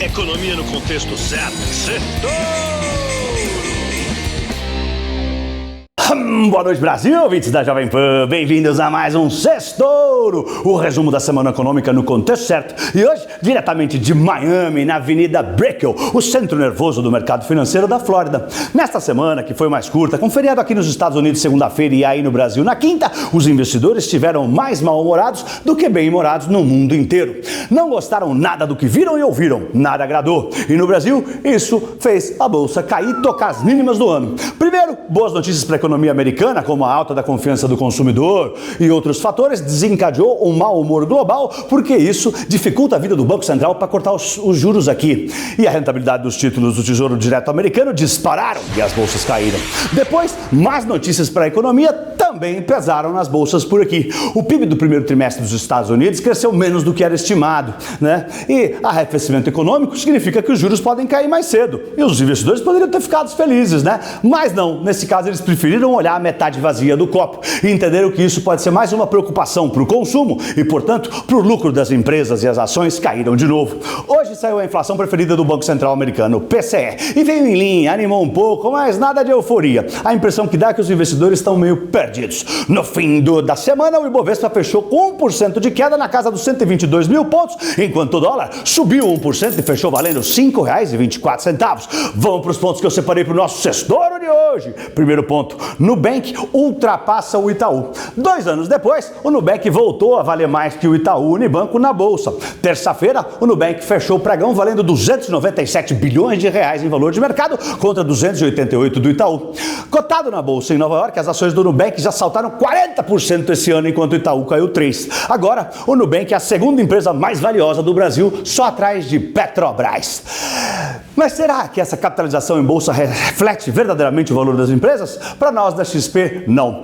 Economia no contexto certo. Boa noite, Brasil, ouvintes da Jovem Pan, bem-vindos a mais um Sextouro, o resumo da semana econômica no contexto certo. E hoje, diretamente de Miami, na Avenida Brickell, o centro nervoso do mercado financeiro da Flórida. Nesta semana, que foi mais curta, com feriado aqui nos Estados Unidos segunda-feira e aí no Brasil na quinta, os investidores estiveram mais mal-humorados do que bem-humorados no mundo inteiro. Não gostaram nada do que viram e ouviram, nada agradou. E no Brasil, isso fez a bolsa cair e tocar as mínimas do ano. Primeiro, boas notícias para a economia americana, como a alta da confiança do consumidor e outros fatores, desencadeou um mau humor global, porque isso dificulta a vida do Banco Central para cortar os juros aqui. E a rentabilidade dos títulos do Tesouro Direto americano dispararam e as bolsas caíram. Depois, más notícias para a economia também pesaram nas bolsas por aqui. O PIB do primeiro trimestre dos Estados Unidos cresceu menos do que era estimado, né? E arrefecimento econômico significa que os juros podem cair mais cedo. E os investidores poderiam ter ficado felizes, né? Mas não, nesse caso eles preferiram olhar a metade vazia do copo e entenderam que isso pode ser mais uma preocupação para o consumo e, portanto, para o lucro das empresas, e as ações caíram de novo. Hoje saiu a inflação preferida do Banco Central americano, o PCE, e veio em linha, animou um pouco, mas nada de euforia. A impressão que dá é que os investidores estão meio perdidos. No fim da semana, o Ibovespa fechou com 1% de queda na casa dos 122 mil pontos, enquanto o dólar subiu 1% e fechou valendo R$ 5,24. Vamos para os pontos que eu separei para o nosso Sextouro de hoje. Primeiro ponto, Nubank ultrapassa o Itaú. 2 anos depois, o Nubank voltou a valer mais que o Itaú Unibanco na bolsa. Terça-feira, o Nubank fechou o pregão valendo 297 bilhões de reais em valor de mercado contra 288 do Itaú. Cotado na bolsa em Nova York, as ações do Nubank já saltaram 40% esse ano, enquanto o Itaú caiu 3%. Agora, o Nubank é a segunda empresa mais valiosa do Brasil, só atrás de Petrobras. Mas será que essa capitalização em bolsa reflete verdadeiramente o valor das empresas? Para nós da XP, não.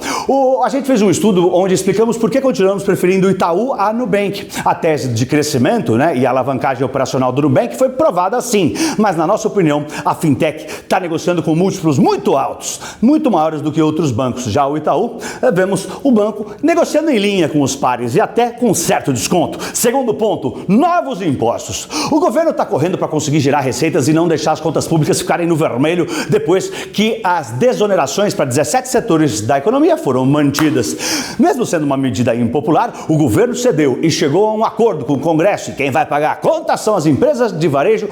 A gente fez um estudo onde explicamos por que continuamos preferindo o Itaú a Nubank. A tese de crescimento, né, e a alavancagem operacional do Nubank foi provada sim, mas na nossa opinião, a fintech está negociando com múltiplos muito altos, muito maiores do que outros bancos. Já o Itaú, vemos o banco negociando em linha com os pares e até com certo desconto. Segundo ponto, novos impostos. O governo está correndo para conseguir gerar receitas e não deixar as contas públicas ficarem no vermelho depois que as desonerações para 17 setores da economia foram mantidas. Mesmo sendo uma medida impopular, o governo cedeu e chegou a um acordo com o Congresso, e quem vai pagar a conta são as empresas de varejo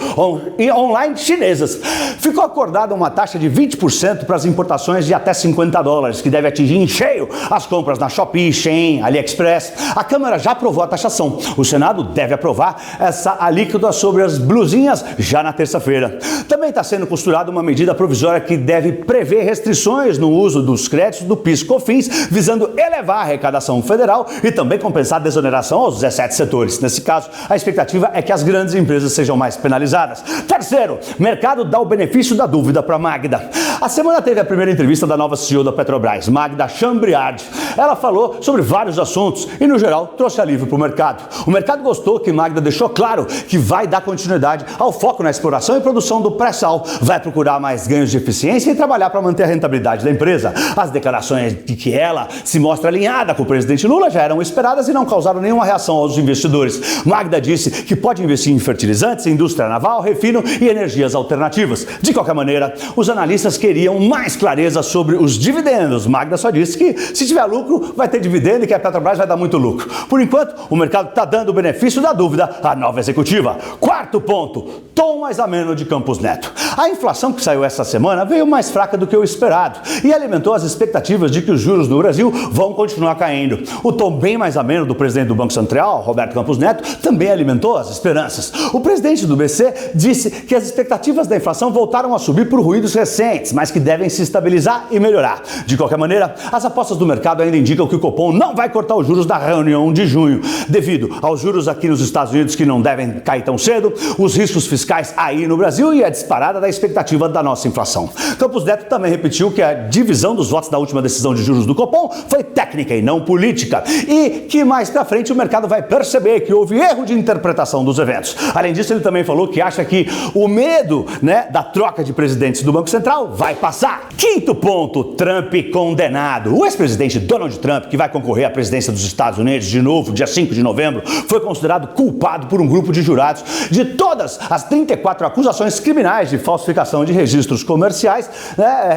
e online chinesas. Ficou acordada uma taxa de 20% para as importações de até $50, que deve atingir em cheio as compras na Shopee, Shein, AliExpress. A Câmara já aprovou a taxação. O Senado deve aprovar essa alíquota sobre as blusinhas já na terça-feira. Também está sendo costurada uma medida provisória que deve prever restrições no uso dos créditos do PIS/COFINS, visando elevar a arrecadação federal e também compensar a desoneração aos 17 setores. Nesse caso, a expectativa é que as grandes empresas sejam mais penalizadas. Terceiro, mercado dá o benefício da dúvida para Magda. A semana teve a primeira entrevista da nova CEO da Petrobras, Magda Chambriard. Ela falou sobre vários assuntos e, no geral, trouxe alívio para o mercado. O mercado gostou que Magda deixou claro que vai dar continuidade ao foco na exploração e produção do pré-sal, vai procurar mais ganhos de eficiência e trabalhar para manter a rentabilidade da empresa. As declarações de que ela se mostra alinhada com o presidente Lula já eram esperadas e não causaram nenhuma reação aos investidores. Magda disse que pode investir em fertilizantes, indústria naval, refino e energias alternativas. De qualquer maneira, os analistas queriam mais clareza sobre os dividendos. Magda só disse que se tiver lucro, vai ter dividendo e que a Petrobras vai dar muito lucro. Por enquanto, o mercado está dando o benefício da dúvida à nova executiva. Quarto ponto, tom mais ameno de Campos Neto. A inflação que saiu essa semana veio mais fraca do que o esperado e alimentou as expectativas de que os juros no Brasil vão continuar caindo. O tom bem mais ameno do presidente do Banco Central, Roberto Campos Neto, também alimentou as esperanças. O presidente do BC disse que as expectativas da inflação voltaram a subir por ruídos recentes, mas que devem se estabilizar e melhorar. De qualquer maneira, as apostas do mercado ainda indicam que o Copom não vai cortar os juros da reunião de junho, devido aos juros aqui nos Estados Unidos que não devem cair tão cedo, os riscos fiscais aí no Brasil e a disparada da expectativa da nossa inflação. Campos Neto também repetiu que a divisão dos votos da última decisão de juros do Copom foi técnica e não política, e que mais pra frente o mercado vai perceber que houve erro de interpretação dos eventos. Além disso, ele também falou que acha que o medo, da troca de presidentes do Banco Central vai passar. Quinto ponto, Trump condenado. O ex-presidente Donald Trump, que vai concorrer à presidência dos Estados Unidos de novo, dia 5 de novembro, foi considerado culpado por um grupo de jurados de todas as 34 acusações criminais de falsificação de registros comerciais,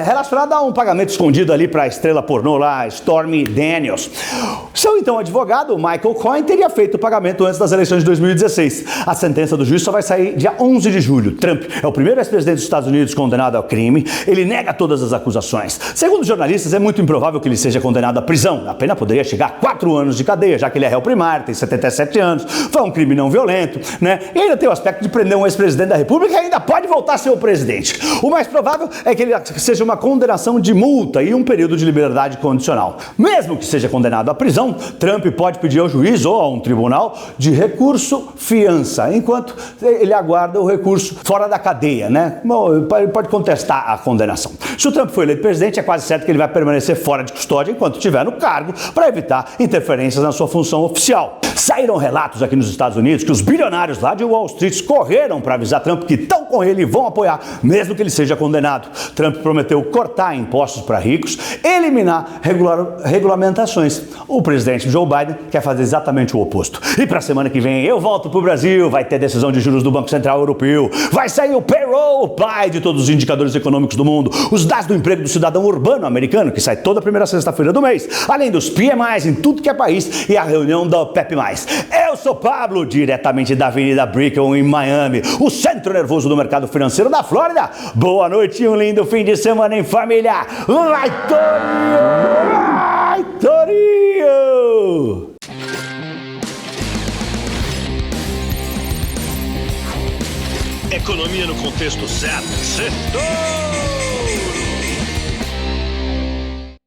relacionada a um pagamento escondido ali para a estrela pornô lá, Stormy Daniels. Seu então advogado, Michael Cohen, teria feito o pagamento antes das eleições de 2016. A sentença do juiz só vai sair dia 11 de julho. Trump é o primeiro ex-presidente dos Estados Unidos condenado ao crime. Ele nega todas as acusações. Segundo jornalistas, é muito improvável que ele seja condenado à prisão. A pena poderia chegar a 4 anos de cadeia, já que ele é réu primário, tem 77 anos, foi um crime não violento, né? E ainda tem o aspecto de prender um ex-presidente da República e ainda pode voltar a ser o presidente. O mais provável é que ele seja uma condenação de multa e um período de liberdade condicional. Mesmo que seja condenado à prisão, Trump pode pedir ao juiz ou a um tribunal de recurso fiança, enquanto ele aguarda o recurso fora da cadeia, né? Ele pode contestar a condenação. Se o Trump for eleito presidente, é quase certo que ele vai permanecer fora de custódia enquanto estiver no cargo para evitar interferências na sua função oficial. Saíram relatos aqui nos Estados Unidos que os bilionários lá de Wall Street correram para avisar Trump que estão com ele e vão apoiar, mesmo que ele seja condenado. Trump prometeu cortar impostos para ricos, eliminar regulamentações. O presidente Joe Biden quer fazer exatamente o oposto. E para a semana que vem eu volto para o Brasil, vai ter decisão de juros do Banco Central Europeu, vai sair o payroll, o pai de todos os indicadores econômicos do mundo, os dados do emprego do cidadão urbano americano, que sai toda primeira sexta-feira do mês, além dos PMIs em tudo que é país e a reunião da OPEP+. Eu sou Pablo, diretamente da Avenida Brickell, em Miami, o centro nervoso do mercado financeiro da Flórida. Boa noite e um lindo fim de semana em família. Vai, Torinho! Vai, Torinho! Economia no contexto certo. Sextou!